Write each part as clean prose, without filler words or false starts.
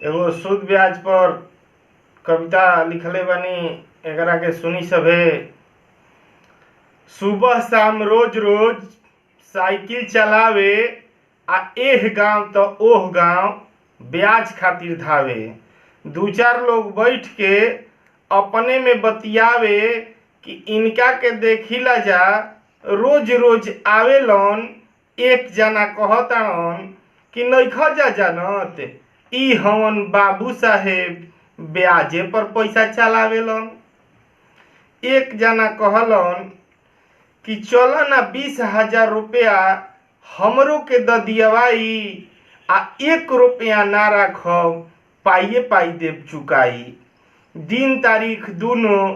एगो सूद ब्याज पर कविता लिखले बानी, एकरा के सुनी सभे। सुबह शाम रोज रोज साइकिल चलावे, आ एह गांव तो ओह गांव ब्याज खातिर धावे। दू चार लोग बैठ के अपने में बतियावे कि इनका के देखिला जा रोज रोज आवेलन। एक जना कहतान कि नइखा जा जानत ई हवन बाबू साहेब ब्याजे पर पैसा चलावेलन। एक जना कहलन कि चलो ना 20,000 रुपया हमरो के द दियवाई, आ 1 रुपया ना राखब पाइये पाई देव चुकाई। दिन तारीख दोनों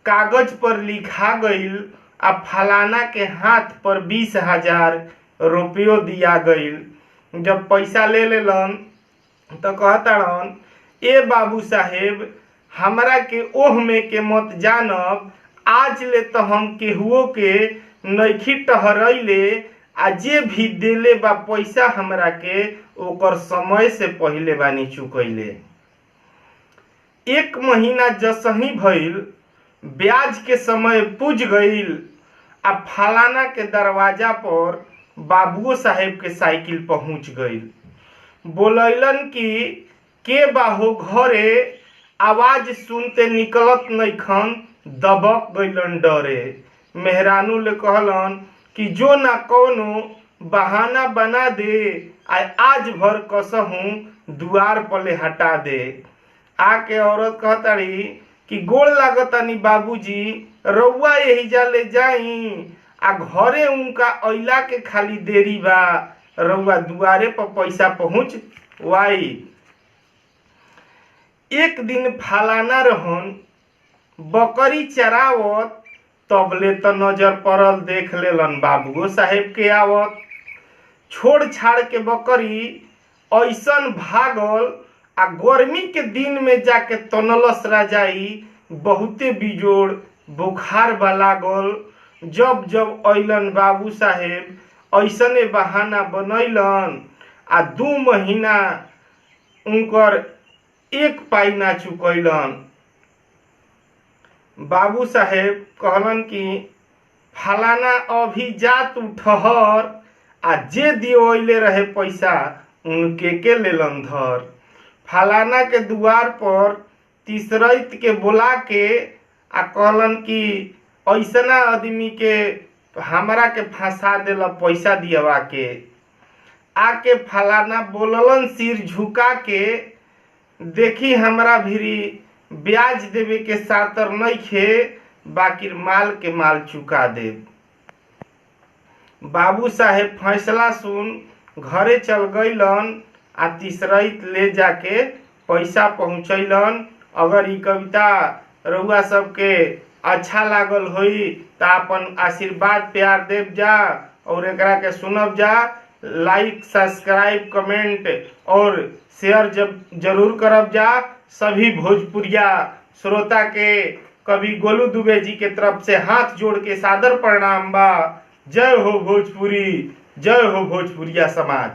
कागज पर लिखा गईल, आ फलाना के हाथ पर 20,000 रुपयो दिया गईल। जब पैसा ले लेलन तो कहताड़न, ए बाबू साहेब हमरा के ओह में के मत जानब, आज ले तो हम केहुओ के नइखी टहरैले, आ जे भी देले बा पैसा हमरा के ओकर समय से पहिले बानी चुकैले। 1 महीना जसही भइल, ब्याज के समय पूज गईल, आ फलाना के दरवाजा पर बाबुओ साहेब के साइकिल पहुंच गईल। बोलैलन कि के बाहो घरे, आवाज सुनते निकलत नइखन, दबक गईलन डरे। मेहरानू ले कहलन कि जो ना कौनो बहाना बना दे, आज भर कसहूं दुआर पले हटा दे। आके औरत कहताड़ी कि गोड़ लागतानी बाबूजी, रउआ एहिजा ले जाई, आ घरे उनका अइला के खाली देरी बा, रउआ दुआरे पर पैसा पहुंच वाई। एक दिन फलाना रहन बकरी चरावत, तबले तो नजर पड़ल, देख लेलन बाबुओ साहेब के आवत। छोड़ छाड़ के बकरी ऐसन भागल, आ गर्मी के दिन में जाके तनलस राजाई, बहुते बिजोड़ बुखार बा लागल। जब जब अइलन बाबू साहेब ऐसने बहाना बनैलन, आ 2 महीना उनकर 1 पाई ना चुकैलन। बाबू साहेब कहलन कि फलाना अभी जा तू ठहर, आ जे दियोले रहे पैसा उनके के लेलन धर। फलाना के दुआर पर तीसरैत के बुला के आ कहलन कि ऐसना आदमी के हमरा के फंसा देला पैसा दियवा के। आके फलाना बोललन सिर झुका के, देखी हमरा भिरी ब्याज देवे के सातर नइखे, बाकी माल के माल चुका दे। बाबू साहेब फैसला सुन घरे चल गईलन, आ तीसरैत ले जाके पैसा पहुंचैलन। अगर ई कविता रउआ सबके अच्छा लागल होई तो अपन आशीर्वाद प्यार देव जा, और एकरा के सुनब जा। लाइक सब्सक्राइब कमेंट और शेयर जरूर करब जा। सभी भोजपुरिया श्रोता के कवि गोलू दुबे जी के तरफ से हाथ जोड़ के सादर प्रणाम बा। जय हो भोजपुरी, जय हो भोजपुरिया समाज।